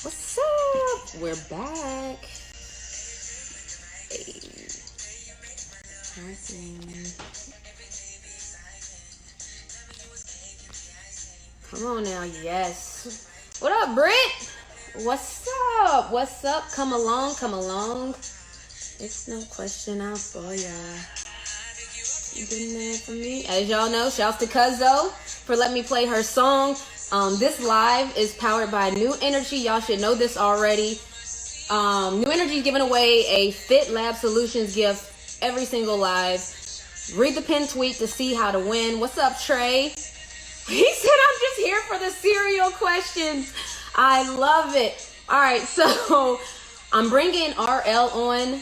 What's up? We're back. Hey, come on now, yes. What up, Britt? What's up? What's up? Come along, come along. It's no question out for ya. You been there for me. As y'all know, shouts to Cuzzo for letting me play her song. This live is powered by New Energy. Y'all should know this already. New Energy is giving away a Fit Lab Solutions gift every single live. Read the pin tweet to see how to win. What's up, Trey? He said, I'm just here for the cereal questions. I love it. All right, so I'm bringing RL on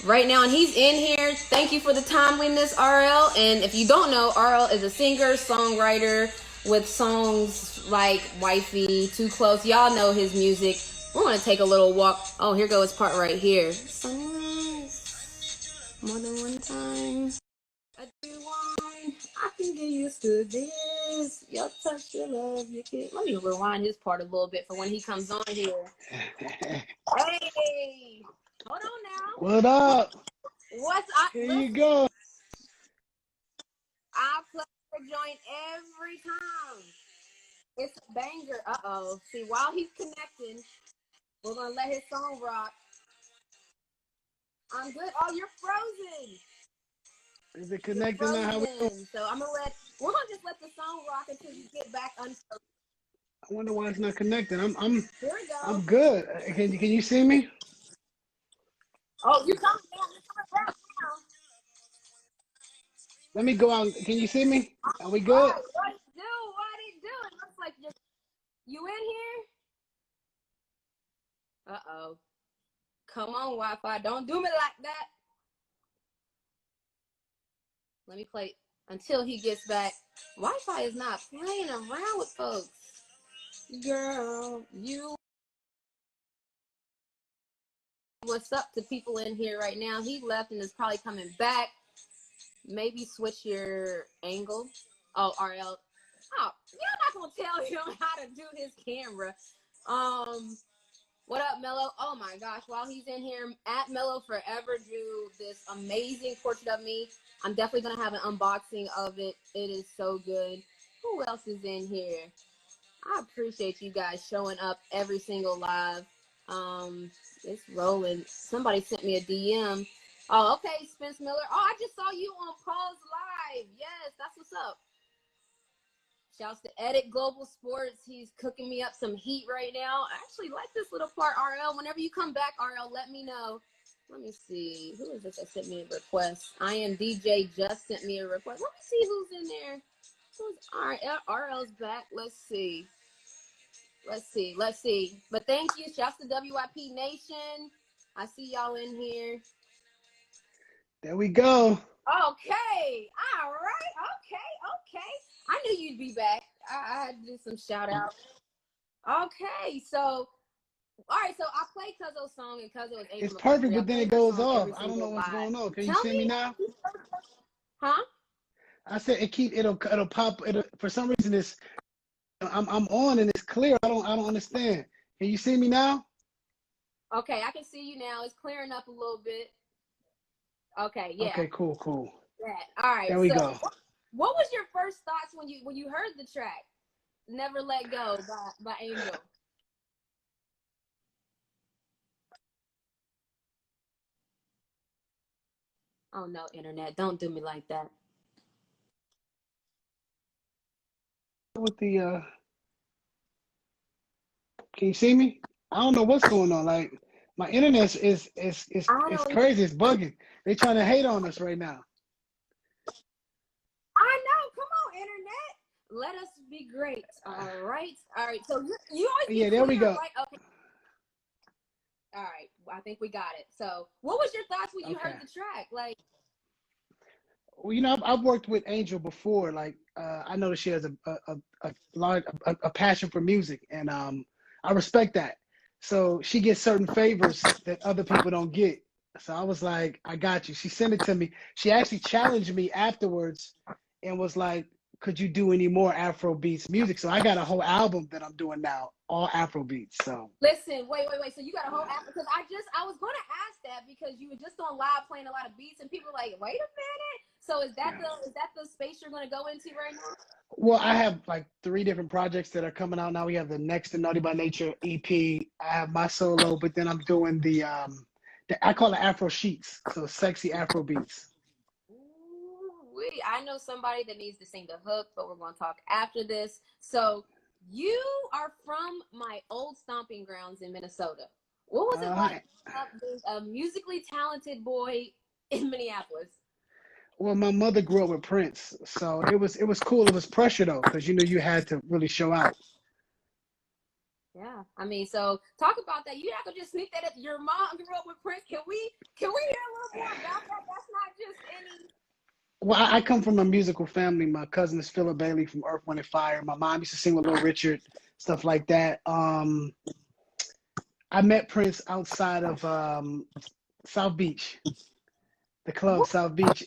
right now, and he's in here. Thank you for the timeliness, RL. And if you don't know, RL is a singer, songwriter with songs like Wifey, Too Close. Y'all know his music. We're going to take a little walk. Oh, here goes this part right here. Sunrise, more than one time. I do wine. I can get used to this. Your touch, your love, your kiss. Let me rewind his part a little bit for when he comes on here. Hey, hold on now. What up? What's up? Here you go. I play the joint every time. It's a banger. Uh-oh. See, while he's connecting, we're going to let his song rock. I'm good. Oh, you're frozen. Is it connecting now? How we doing? So we're gonna just let the song rock until you get back unfrozen. I wonder why it's not connecting. Here we go. I'm good. Can you see me? Oh, you coming down? You coming back now? Let me go out. Can you see me? Are we good? What it do? It looks like you in here? Uh-oh. Come on, Wi-Fi. Don't do me like that. Let me play until he gets back. Wi-Fi is not playing around with folks. Girl, you. What's up to people in here right now? He left and is probably coming back. Maybe switch your angle. Oh, RL. Oh, you're not gonna tell him how to do his camera. What up, Mello? Oh my gosh, while he's in here, at Mello Forever drew this amazing portrait of me. I'm definitely gonna have an unboxing of it. It is so good. Who else is in here? I appreciate you guys showing up every single live. It's rolling. Somebody sent me a DM. Oh, okay, Spence Miller. Oh, I just saw you on Paul's Live. Yes, that's what's up. Shouts to Edit Global Sports. He's cooking me up some heat right now. I actually like this little part, RL. Whenever you come back, RL, let me know. Let me see. Who is this that sent me a request? I am DJ just sent me a request. Let me see who's in there. Who's RL's back? Let's see. But thank you. Shouts to WIP Nation. I see y'all in here. There we go. Okay. All right. Okay. I knew you'd be back. I had to do some shout out. Okay. So, all right. So I play Cuzzo's song and Cuzzo is Angel. It's perfect, but then it goes off. I don't know what's going on. Can you see me now? Huh? I said it'll pop. For some reason I'm on and it's clear. I don't understand. Can you see me now? Okay, I can see you now. It's clearing up a little bit. Okay, yeah. Okay, cool. Yeah. All right. There we go. What was your first thoughts when you heard the track "Never Let Go" by Angel? Oh no, internet! Don't do me like that. With the can you see me? I don't know what's going on. Like my internet is crazy. It's bugging. They're trying to hate on us right now. I know. Come on, internet. Let us be great. All right. So you always there we go. Right? Okay. All right. I think we got it. So what was your thoughts when you heard the track? Like, well, I've worked with Angel before. Like, I know that she has a passion for music, and I respect that. So she gets certain favors that other people don't get. So I was like, I got you. She sent it to me. She actually challenged me afterwards and was like, could you do any more Afro beats music? So I got a whole album that I'm doing now, all Afro beats. So Listen, wait. So you got a whole app because I was gonna ask that because you were just on live playing a lot of beats and people were like, wait a minute. So is that the space you're gonna go into right now? well, I have like 3 different projects that are coming out now. We have the Next to Naughty by Nature EP. I have my solo, but then I'm doing the I call it Afro Sheets, so sexy Afro beats. Ooh, I know somebody that needs to sing the hook, but we're gonna talk after this. So you are from my old stomping grounds in Minnesota. What was it like being a musically talented boy in Minneapolis? Well, my mother grew up with Prince, so it was cool. It was pressure though, because you know you had to really show out. Yeah, I mean, so talk about that. You're not gonna just sneak that. Your mom grew up with Prince. Can we hear a little more about that? That's not just any. Well, I come from a musical family. My cousin is Philip Bailey from Earth, Wind and Fire. My mom used to sing with Little Richard, stuff like that. I met Prince outside of South Beach, the club South Beach,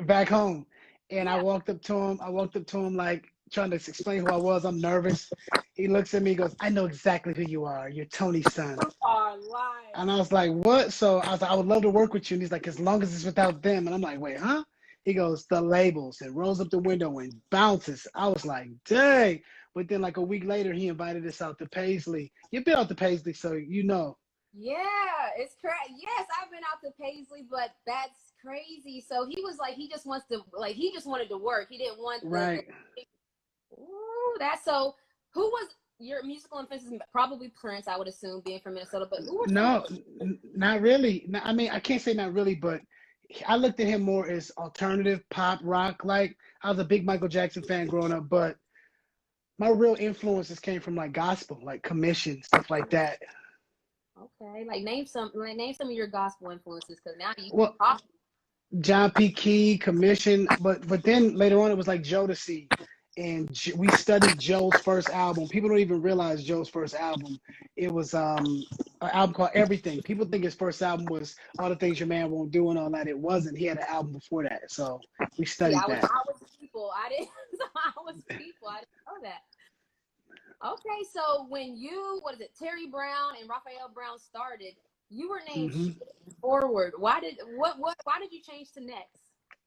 back home. And I Yeah. walked up to him. I walked up to him like trying to explain who I was. I'm nervous. He looks at me, and goes, "I know exactly who you are. You're Tony's son." You are lying. And I was like, "What?" So I was like, "I would love to work with you." And he's like, "As long as it's without them." And I'm like, "Wait, huh?" He goes, "The labels," and rolls up the window and bounces. I was like, "Dang!" But then like a week later, he invited us out to Paisley. You've been out to Paisley, so you know. Yeah, it's crazy. Yes, I've been out to Paisley, but that's crazy. So he was like, he just wants to, like, he just wanted to work. He didn't want Right. Ooh, that's so. Who was your musical influences? Probably Prince, I would assume, being from Minnesota. But who were some of No, not really. I mean, I can't say not really, but I looked at him more as alternative pop rock. Like I was a big Michael Jackson fan growing up, but my real influences came from like gospel, like Commission, stuff like that. okay, name some of your gospel influences because now you Well, talk. John P. Key, Commission, but then later on it was like Jodeci, and we studied Joe's first album. People don't even realize Joe's first album. It was an album called Everything. People think his first album was All the Things Your Man Won't Do and all that. It wasn't. He had an album before that, so we See, studied that. I was people. I didn't. I was people. I didn't know that. Okay, so when what is it, Terry Brown and Raphael Brown started, you were named Hmm. Forward. Why did you change to Next?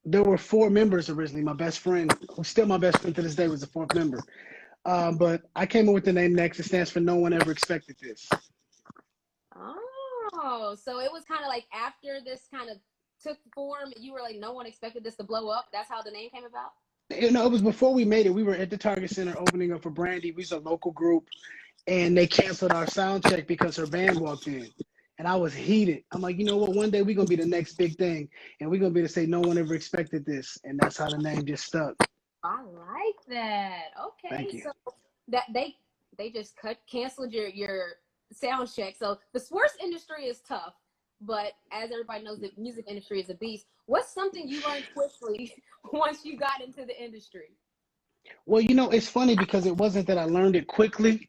There were 4 members originally. My best friend, who's still my best friend to this day, was the 4th member. But I came up with the name Next. It stands for No One Ever Expected This. Oh, so it was kind of like after this kind of took form, you were like, no one expected this to blow up. That's how the name came about. You know, it was before we made it. We were at the Target Center opening up for Brandy. We was a local group, and they canceled our sound check because her band walked in. And I was heated. I'm like, you know what? One day we're gonna be the next big thing, and we're gonna be able to say no one ever expected this, and that's how the name just stuck. I like that. Okay, Thank you. so that they just canceled your sound check. So the sports industry is tough, but as everybody knows, the music industry is a beast. What's something you learned quickly once you got into the industry? Well, you know, it's funny because it wasn't that I learned it quickly.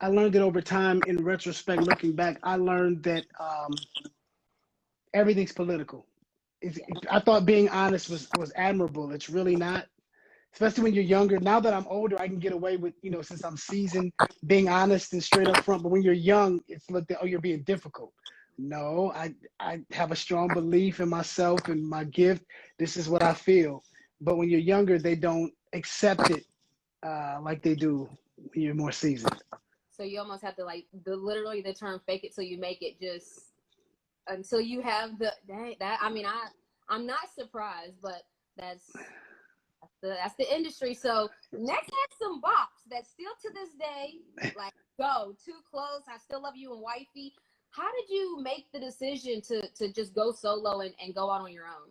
I learned it over time. In retrospect, looking back, I learned that everything's political. I thought being honest was admirable. It's really not, especially when you're younger. Now that I'm older, I can get away with, you know, since I'm seasoned, being honest and straight up front. But when you're young, it's looked at, oh, you're being difficult. No, I have a strong belief in myself and my gift. This is what I feel. But when you're younger, they don't accept it like they do when you're more seasoned. So you almost have to like literally the term "fake it till you make it" just until you have that. I mean, I'm not surprised, but that's that's the industry. So Next had some bops that still to this day, like go Too Close, I Still Love You, and Wifey. How did you make the decision to just go solo and go out on your own?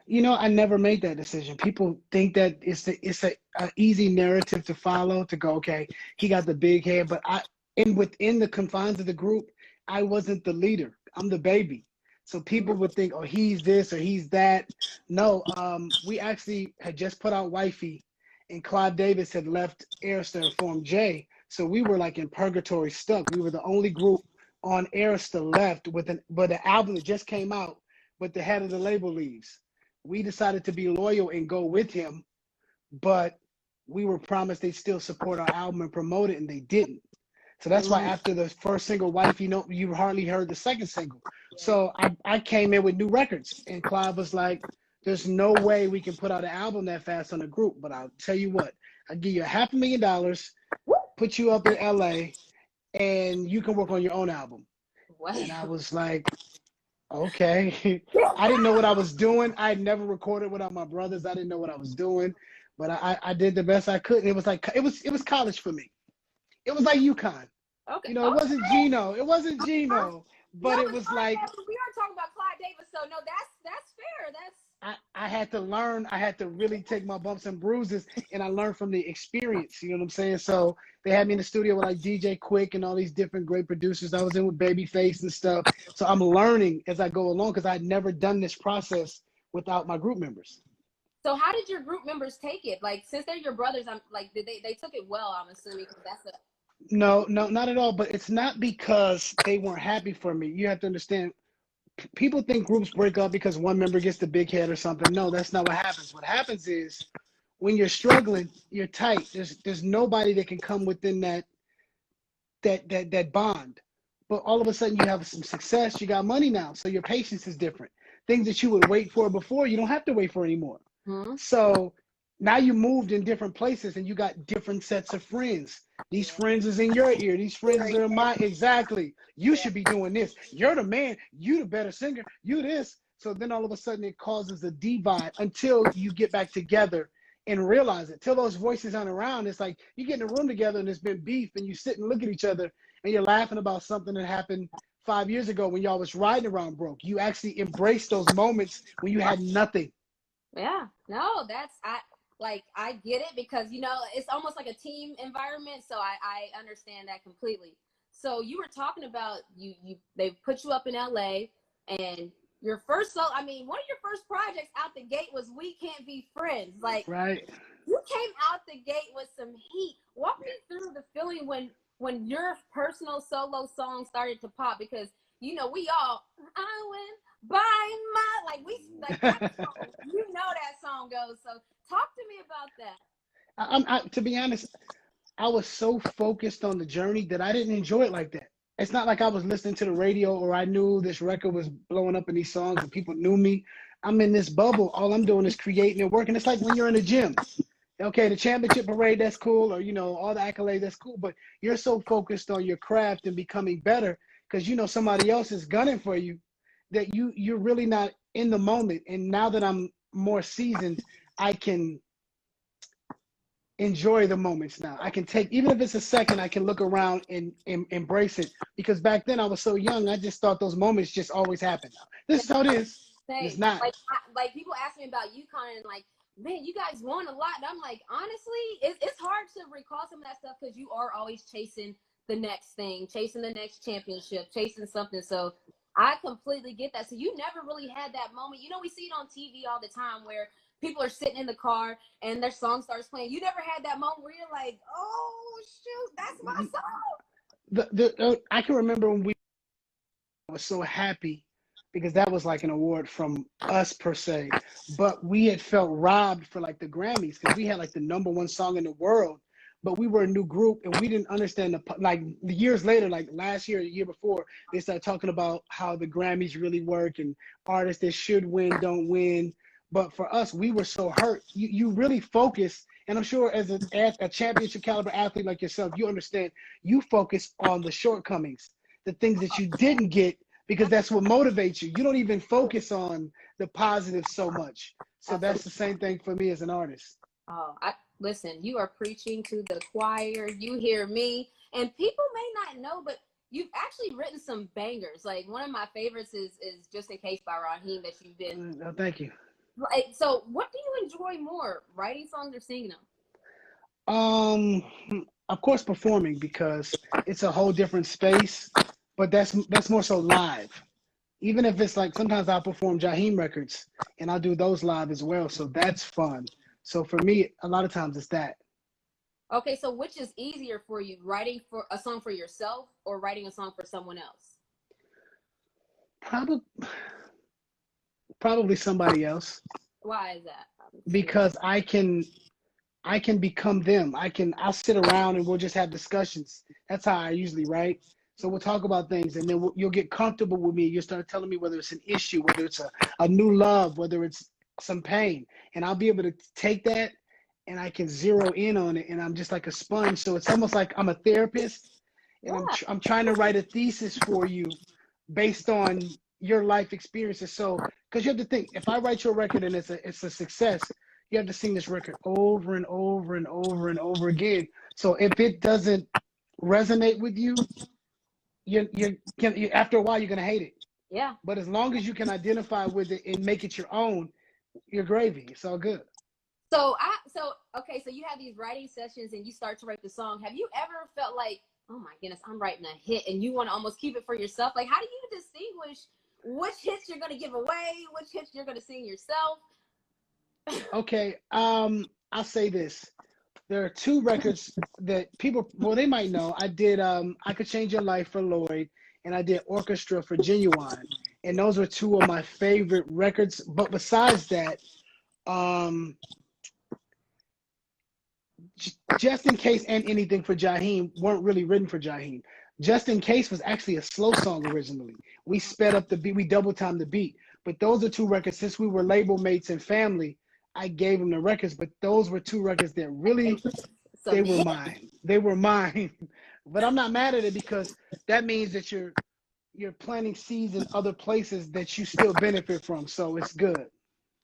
You know, I never made that decision. People think that it's a easy narrative to follow to go, okay, he got the big head, but and within the confines of the group, I wasn't the leader. I'm the baby. So people would think, oh, he's this or he's that. No, we actually had just put out Wifey, and Clive Davis had left Arista and formed Jay. So we were like in purgatory stuck. We were the only group on Arista left with an album that just came out, but the head of the label leaves. we decided to be loyal and go with him, but we were promised they'd still support our album and promote it, and they didn't. So that's why after the first single, Wife, you hardly heard the second single. So I came in with new records, and Clive was like, there's no way we can put out an album that fast on the group, but I'll tell you what, I'll give you $500,000, put you up in LA, and you can work on your own album. Wow. And I was like, okay. I didn't know what I was doing. I had never recorded without my brothers. I didn't know what I was doing, but I did the best I could. And it was like, it was college for me. It was like UConn. Okay. You know, it wasn't Gino. It wasn't Gino, but no, it was like, we are talking about Clive Davis, so no, that's fair. I had to learn. I had to really take my bumps and bruises, and I learned from the experience. You know what I'm saying? So they had me in the studio with like DJ Quick and all these different great producers. I was in with Babyface and stuff. So I'm learning as I go along because I had never done this process without my group members. So how did your group members take it? Like, since they're your brothers, I'm like, did they took it well? I'm assuming, because that's a. No, not at all. But it's not because they weren't happy for me. You have to understand. People think groups break up because one member gets the big head or something. No, that's not what happens. What happens is when you're struggling, you're tight. There's nobody that can come within that bond. But all of a sudden you have some success, you got money now. So your patience is different. Things that you would wait for before, you don't have to wait for anymore. So now you moved in different places and you got different sets of friends. These friends is in your ear. These friends are in my, exactly. You should be doing this. You're the man. You the better singer. You this. So then all of a sudden it causes a divide until you get back together and realize it. Till those voices aren't around, it's like you get in a room together and there's been beef and you sit and look at each other and you're laughing about something that happened 5 years ago when y'all was riding around broke. You actually embrace those moments when you had nothing. Yeah. No, I get it, because, you know, it's almost like a team environment. So I understand that completely. So you were talking about they put you up in LA, and your first one of your first projects out the gate was We Can't Be Friends. Like, right. You came out the gate with some heat. Walk me through the feeling when your personal solo song started to pop, because, you know, we all, I went by my, that song, you know that song goes. So talk to me about that. To be honest, I was so focused on the journey that I didn't enjoy it like that. It's not like I was listening to the radio or I knew this record was blowing up in these songs and people knew me. I'm in this bubble. All I'm doing is creating and working. It's like when you're in the gym. Okay, the championship parade, that's cool, or, you know, all the accolades, that's cool, but you're so focused on your craft and becoming better because, you know, somebody else is gunning for you that you're really not in the moment. And now that I'm more seasoned, I can enjoy the moments now. I can take, even if it's a second, I can look around and embrace it. Because back then I was so young, I just thought those moments just always happen. This is how it is. It's not. Like people ask me about UConn and like, man, you guys won a lot. And I'm like, honestly, it's hard to recall some of that stuff because you are always chasing the next thing, chasing the next championship, chasing something. So I completely get that. So you never really had that moment. You know, we see it on TV all the time where people are sitting in the car and their song starts playing. You never had that moment where you're like, oh, shoot, that's my song. I can remember when I was so happy because that was like an award from us per se, but we had felt robbed for like the Grammys because we had like the #1 song in the world, but we were a new group and we didn't understand the years later, like last year, the year before, they started talking about how the Grammys really work and artists that should win don't win. But for us, we were so hurt. You really focus, and I'm sure as a championship caliber athlete like yourself, you understand, you focus on the shortcomings, the things that you didn't get, because that's what motivates you. You don't even focus on the positives so much. So that's the same thing for me as an artist. Oh, listen, you are preaching to the choir. You hear me. And people may not know, but you've actually written some bangers. Like one of my favorites is Just in Case by Raheem that you've been. Oh, thank you. Like, so what do you enjoy more, writing songs or singing them? Of course, performing, because it's a whole different space. But that's more so live. Even if it's like sometimes I'll perform Jaheim records and I'll do those live as well. So that's fun. So for me, a lot of times it's that. Okay, so which is easier for you, writing for a song for yourself or writing a song for someone else? Probably somebody else. Why is that? I'm curious. because I can become them. I'll sit around and we'll just have discussions. That's how I usually write. So we'll talk about things, and then you'll get comfortable with me. You'll start telling me whether it's an issue, whether it's a new love, whether it's some pain, and I'll be able to take that and I can zero in on it, and I'm just like a sponge. So it's almost like I'm a therapist, and Yeah. I'm trying to write a thesis for you based on your life experiences. So because you have to think, if I write your record and it's a success, you have to sing this record over and over and over and over again. So if it doesn't resonate with you, after a while you're gonna hate it. Yeah. But as long as you can identify with it and make it your own, you're gravy. It's all good. So okay, so you have these writing sessions and you start to write the song. Have you ever felt like, oh my goodness, I'm writing a hit, and you want to almost keep it for yourself? Like, how do you distinguish which hits you're gonna give away, which hits you're gonna sing yourself? Okay, I'll say this. There are two records that people, well, they might know. I did I Could Change Your Life for Lloyd, and I did Orchestra for Genuine. And those were two of my favorite records. But besides that, um, Just in Case and Anything for Jaheim weren't really written for Jaheim. Just in Case was actually a slow song originally. We sped up the beat, we double timed the beat. But those are two records, since we were label mates and family, I gave them the records, but those were two records that really, they were mine. They were mine. But I'm not mad at it, because that means that you're planting seeds in other places that you still benefit from. So it's good.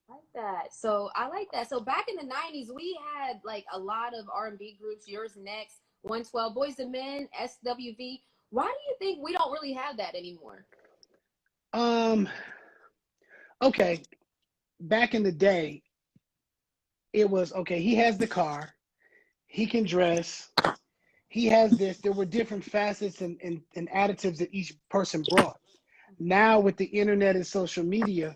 Like that. So I like that. So back in the 90s, we had like a lot of R&B groups, Yours Next, 112, Boys and Men, SWV. Why do you think we don't really have that anymore? Um, okay. Back in the day, it was okay, he has the car, he can dress, he has this. There were different facets and additives that each person brought. Now with the internet and social media,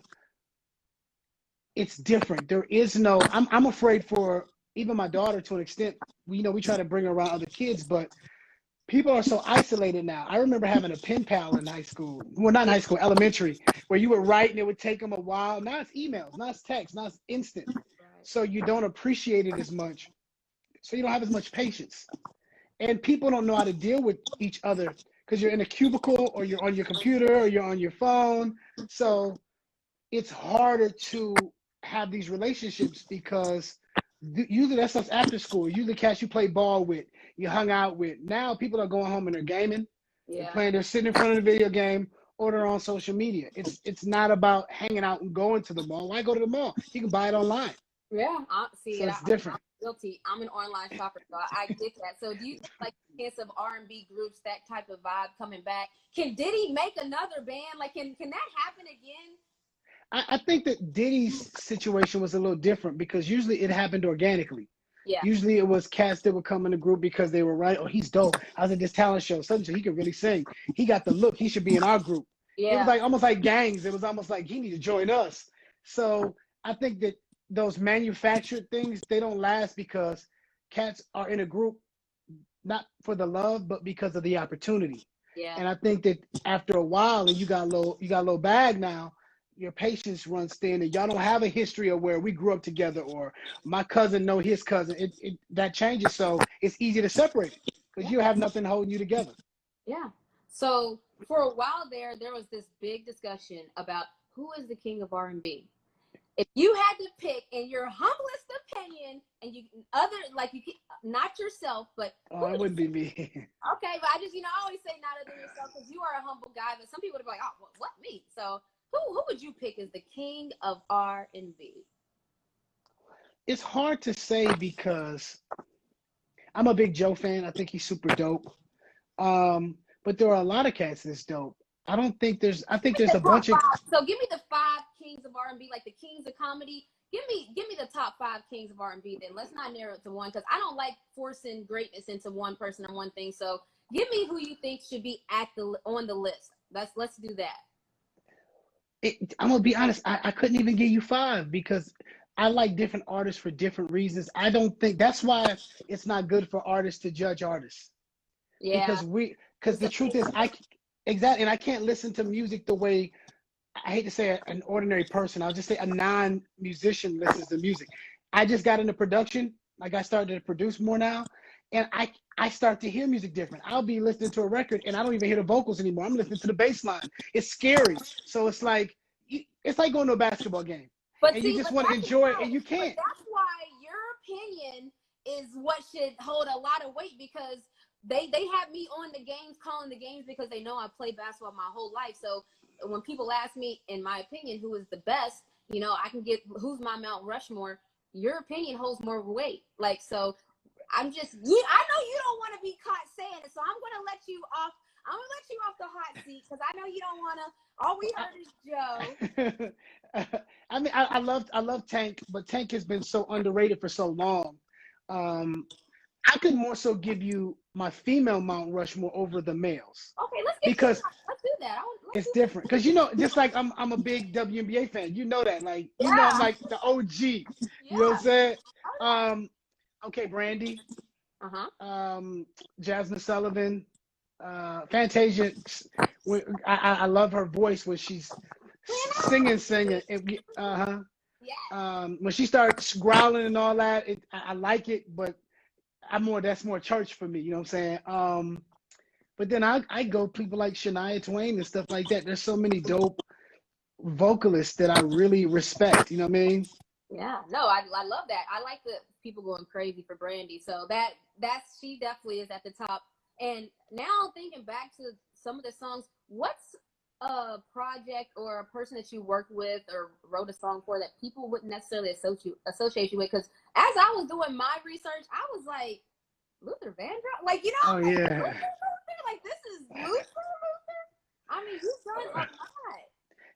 it's different. There is no, I'm afraid for even my daughter to an extent. We try to bring her around other kids, but people are so isolated now. I remember having a pen pal in high school. Well, not in high school, elementary, where you would write and it would take them a while. Now it's emails, now it's text, now it's instant. Right. So you don't appreciate it as much. So you don't have as much patience. And people don't know how to deal with each other because you're in a cubicle, or you're on your computer, or you're on your phone. So it's harder to have these relationships, because usually that stuff's after school. Usually cats you play ball with, you hung out with. Now people are going home and they're gaming, Yeah. they're sitting in front of the video game, or they're on social media. It's not about hanging out and going to the mall. Why go to the mall? You can buy it online. Yeah. See, so it's different. I'm guilty. I'm an online shopper, so I get that. So do you think, like, the chance of R&B groups, that type of vibe coming back? Can Diddy make another band? Like, can that happen again? I think that Diddy's situation was a little different, because usually it happened organically. Yeah. Usually it was cats that would come in the group because they were right. Oh, he's dope. I was at this talent show. Suddenly he could really sing. He got the look. He should be in our group. Yeah. It was like almost like gangs. It was almost like he need to join us. So I think that those manufactured things, they don't last, because cats are in a group not for the love, but because of the opportunity. Yeah. And I think that after a while, and you got low bag now, your patience runs thin, and y'all don't have a history of where we grew up together, or my cousin know his cousin. That changes, so it's easy to separate it, because you have nothing holding you together. Yeah. So for a while there was this big discussion about who is the king of R&B. If you had to pick, in your humblest opinion, and you not yourself, but it wouldn't be me. Okay, but I always say not other than yourself, because you are a humble guy. But some people would be like, oh, what me? So who would you pick as the king of R&B? It's hard to say, because I'm a big Joe fan. I think he's super dope. But there are a lot of cats that's dope. I think there's a bunch of. So give me the 5 kings of R&B, like the kings of comedy. Give me the top 5 kings of R&B. Then let's not narrow it to one, because I don't like forcing greatness into one person or one thing. So give me who you think should be on the list. Let's do that. I'm gonna be honest. I couldn't even give you 5, because I like different artists for different reasons. I don't think that's why it's not good for artists to judge artists. Yeah. Because the truth is, exactly, and I can't listen to music the way I hate to say an ordinary person. I'll just say a non-musician listens to music. I just got into production. Like I started to produce more now, and I start to hear music different. I'll be listening to a record and I don't even hear the vocals anymore. I'm listening to the bass line. It's scary. So it's like going to a basketball game, But and you see, just but want to that's enjoy it, why, and you but can't. that's why your opinion is what should hold a lot of weight, because they have me on the games, calling the games, because they know I played basketball my whole life. So when people ask me, in my opinion, who is the best, you know, I can get who's my Mount Rushmore. Your opinion holds more weight. Like, so I'm just, I know you don't want to be caught saying it, so I'm gonna let you off. I'm gonna let you off the hot seat, because I know you don't want to. All we heard is Joe. I mean, I love Tank, but Tank has been so underrated for so long. Um, I could more so give you my female Mount Rushmore over the males Okay, because let's do that. Let's it's do that. different. Because you know, just like I'm a big WNBA fan. You know that, like I'm Yeah, like the OG. You know what I'm yeah. saying? Oh Okay, Brandy, yeah. Jasmine Sullivan, Fantasia. I love her voice when she's singing. Yeah. When she starts growling and all that, I like it, but that's more church for me. You know what I'm saying? But then I go people like Shania Twain and stuff like that. There's so many dope vocalists that I really respect. You know what I mean? Yeah. No, I love that. I like the people going crazy for Brandy. So that's she definitely is at the top. And now thinking back to some of the songs, what's a project or a person that you worked with or wrote a song for that people wouldn't necessarily associate you with? Because as I was doing my research, I was like, Luther Vandross, like, you know, Oh like yeah, Luther, like this is Luther. I mean, you've done a lot.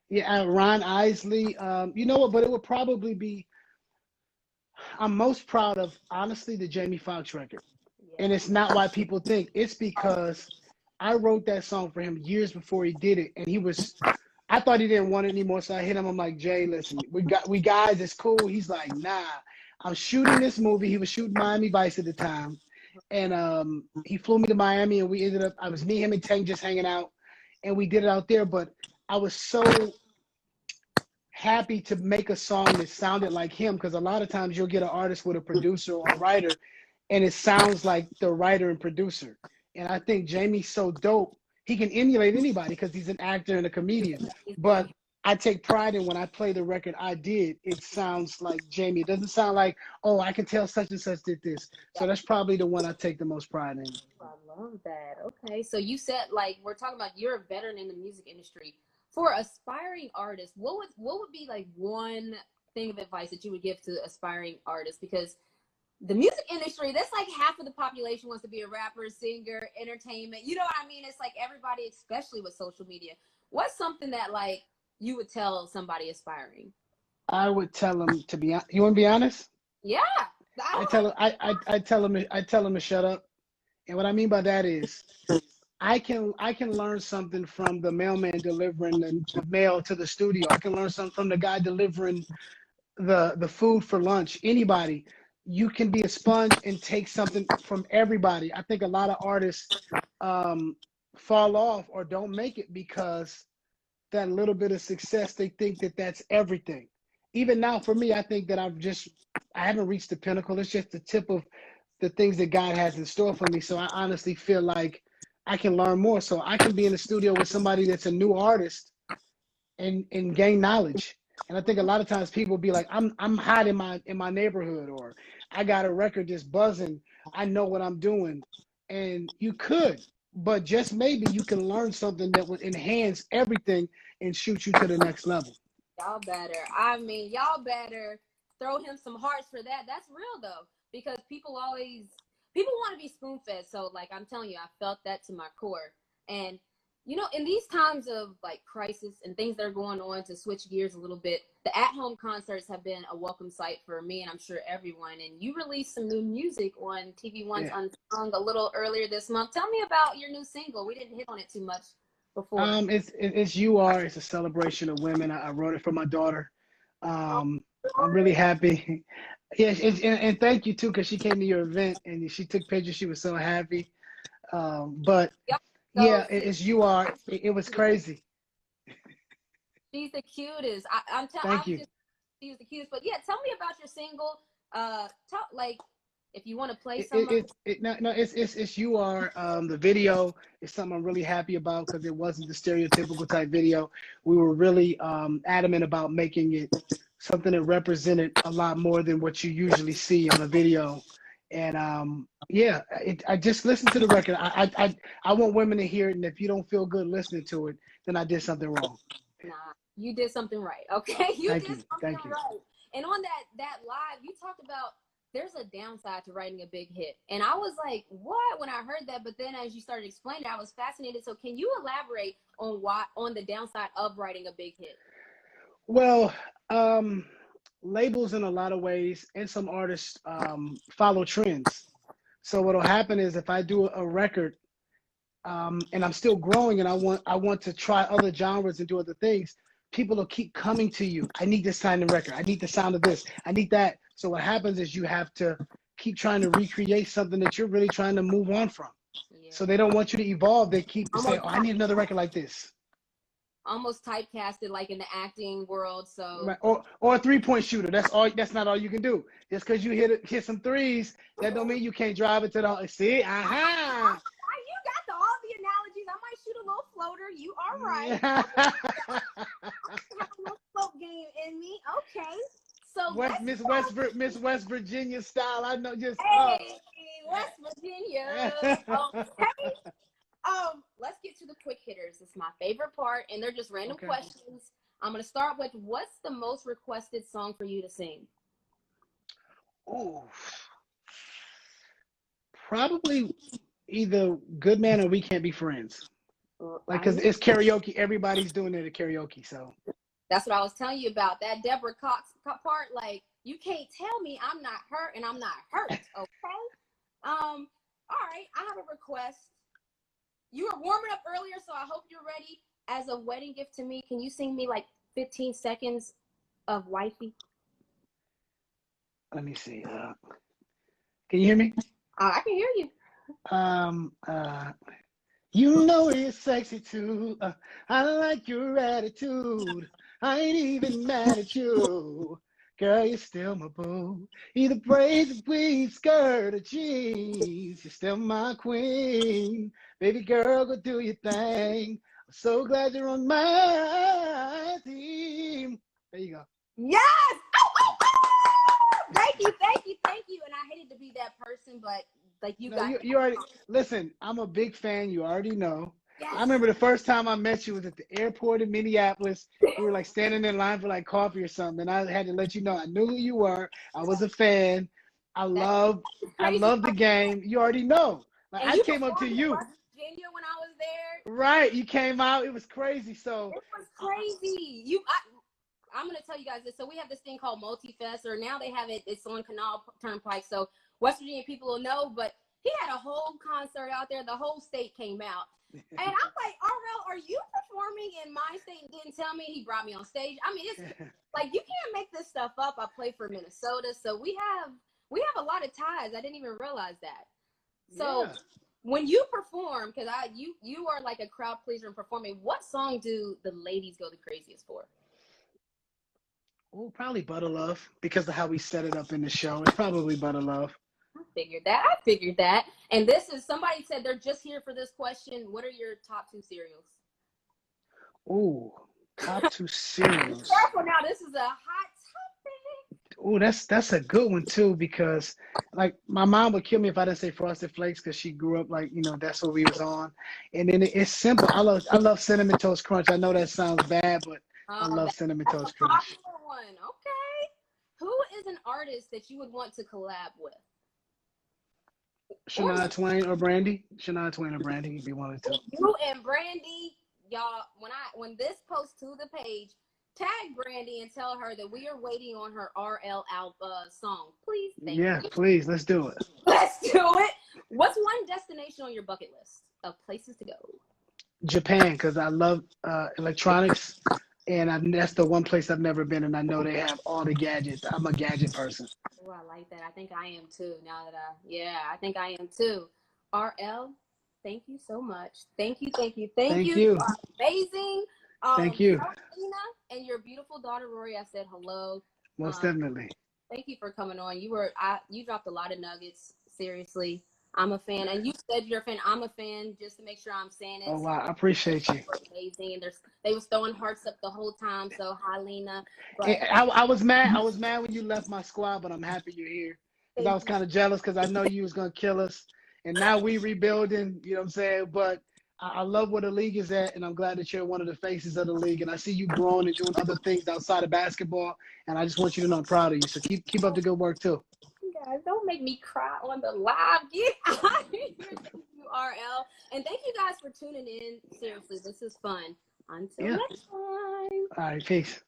yeah. Ron Isley. You know what? But it would probably be. I'm most proud of honestly the Jamie Foxx record, and Yeah. it's not why people think. It's because I wrote that song for him years before he did it, and he was. I thought he didn't want it anymore, so I hit him. I'm like, Jay, listen, we guys, it's cool. He's like, nah, I'm shooting this movie. He was shooting Miami Vice at the time, and he flew me to Miami, and we ended up. I was me, him, and Tank just hanging out, and we did it out there. But I was so happy to make a song that sounded like him, because a lot of times you'll get an artist with a producer or a writer, and it sounds like the writer and producer. And I think Jamie's so dope. He can emulate anybody because he's an actor and a comedian. But I take pride in when I play the record I did, it sounds like Jamie. It doesn't sound like, oh, I can tell such and such did this. So that's probably the one I take the most pride in. I love that. Okay, so you said, like, we're talking about you're a veteran in the music industry. For aspiring artists, what would be like one thing of advice that you would give to aspiring artists? Because the music industry, that's like half of the population wants to be a rapper, singer, entertainment. You know what I mean? It's like everybody, especially with social media. What's something that like you would tell somebody aspiring? I would tell him to be. You want to be honest? Yeah, I I tell him. I tell him to shut up. And what I mean by that is, I can learn something from the mailman delivering the mail to the studio. I can learn something from the guy delivering the food for lunch. Anybody, you can be a sponge and take something from everybody. I think a lot of artists um, fall off or don't make it because that little bit of success, they think that that's everything. Even now, for me, I think that I haven't reached the pinnacle. It's just the tip of the things that God has in store for me. So I honestly feel like I can learn more. So I can be in the studio with somebody that's a new artist and gain knowledge. And I think a lot of times people be like, I'm hot in my neighborhood, or I got a record just buzzing. I know what I'm doing. And you could, but just maybe you can learn something that would enhance everything and shoot you to the next level. y'all better. I mean, y'all better throw him some hearts for that. That's real though, because people want to be spoon fed. So like I'm telling you, I felt that to my core. And you know, in these times of like crisis and things that are going on, to switch gears a little bit, the at-home concerts have been a welcome sight for me, and I'm sure everyone. And you released some new music on TV One's Yeah. Unsung a little earlier this month. Tell me about your new single. We didn't hit on it too much before. It's You Are. It's a celebration of women. I wrote it for my daughter. Oh, Um, I'm really happy. Yeah, and thank you too, because she came to your event and she took pictures. She was so happy. But yep. So yeah, see, it's You Are. It was crazy. She's the cutest. Thank you. She's the cutest. But yeah, tell me about your single. Talk like if you want to play It, some. it, it no, no, it's you are the video is something I'm really happy about because it wasn't the stereotypical type video. We were really adamant about making it something that represented a lot more than what you usually see on a video. And yeah, I just listened to the record. I want women to hear it, and if you don't feel good listening to it, then I did something wrong. Nah, you did something right. Okay, you Thank did you, something thank you. right. And on that live, you talked about there's a downside to writing a big hit, and I was like, what? When I heard that, but then as you started explaining, I was fascinated. So can you elaborate on the downside of writing a big hit? Well, labels in a lot of ways, and some artists follow trends. So what'll happen is if I do a record and I'm still growing and I want to try other genres and do other things, people will keep coming to you. I need this kind of record. I need the sound of this. I need that. So what happens is you have to keep trying to recreate something that you're really trying to move on from. Yeah. So they don't want you to evolve. They keep saying, Almost "Oh, I need another record like this." almost typecasted like in the acting world. So Right. Or a 3-point shooter. That's all. That's not all you can do. Just because you hit some threes, that don't mean you can't drive it to the. See, aha. you got all the analogies. I might shoot a little floater. You are right. I have a little float game in me. Okay. So Miss West Virginia style. I know just. Hey, West Virginia. Okay. Let's get to the quick hitters. It's my favorite part, and they're just random questions. I'm gonna start with what's the most requested song for you to sing? Oh, probably either Good Man or We Can't Be Friends. Like, cause it's karaoke. Everybody's doing it at karaoke. So that's what I was telling you about. That Deborah Cox part. Like, you can't tell me I'm not hurt and I'm not hurt. Okay. All right. I have a request. You were warming up earlier, so I hope you're ready. As a wedding gift to me, can you sing me like 15 seconds of Wifey? let me see. Can you hear me? I can hear you. You know it's sexy too. I like your attitude. I ain't even mad at you. Girl, you're still my boo. Either braids, weave, skirt, or jeans. You're still my queen. Baby girl, go do your thing. I'm so glad you're on my team. There you go. Yes! Oh! Thank you. And I hated to be that person, but like you already listen. I'm a big fan. You already know. Yes. I remember the first time I met you was at the airport in Minneapolis. We were like standing in line for like coffee or something, and I had to let you know I knew who you were. I was a fan. I love the game. You already know. Like, I came up to you. West Virginia when I was there. Right, you came out. It was crazy. So it was crazy. I'm gonna tell you guys this. So we have this thing called Multifest, or now they have it. It's on Canal Turnpike. So West Virginia people will know. But he had a whole concert out there. The whole state came out. And I'm like, RL, are you performing in my state and didn't tell me? He brought me on stage. I mean, it's like, you can't make this stuff up. I play for Minnesota. So we have a lot of ties. I didn't even realize that. So when you perform, because you are like a crowd pleaser in performing, what song do the ladies go the craziest for? Oh, probably Butter Love, because of how we set it up in the show. It's probably Butter Love. I figured that. And this is, somebody said they're just here for this question. What are your top 2 cereals? Ooh, top 2 cereals. Careful now, this is a hot topic. Ooh, that's a good one too, because like my mom would kill me if I didn't say Frosted Flakes, because she grew up like, that's what we was on. And then it's simple. I love Cinnamon Toast Crunch. I know that sounds bad, but I love Cinnamon Toast Crunch. Popular one. Okay. Who is an artist that you would want to collab with? Shania Twain or Brandy? Shania Twain or Brandy, you'd be one of the two. You and Brandy, y'all, when this posts to the page, tag Brandy and tell her that we are waiting on her RL song. Please, thank you. Please, let's do it. Let's do it. What's one destination on your bucket list of places to go? Japan, because I love electronics, and that's the one place I've never been, and I know they have all the gadgets. I'm a gadget person. Oh, I like that. I think I am too. I think I am too. RL, thank you so much. Thank you. Thank you. You are amazing. Thank you. Tell Lena and your beautiful daughter Rory I said hello. Most Um, definitely. Thank you for coming on. You dropped a lot of nuggets. Seriously, I'm a fan, and you said you're a fan. I'm a fan. Just to make sure I'm saying it. Oh wow, I appreciate you. Amazing, and they was throwing hearts up the whole time. So hi, Lena. And But I was mad. I was mad when you left my squad, but I'm happy you're here because I thank was you. kind of jealous because I know you was gonna kill us, and now we rebuilding. You know what I'm saying? But I love where the league is at, and I'm glad that you're one of the faces of the league. And I see you growing and doing other things outside of basketball. And I just want you to know I'm proud of you. So keep up the good work too. You guys, don't make me cry on the live. Get out of here, URL. And thank you guys for tuning in. Seriously, this is fun. Until Yeah. next time. All right. Peace.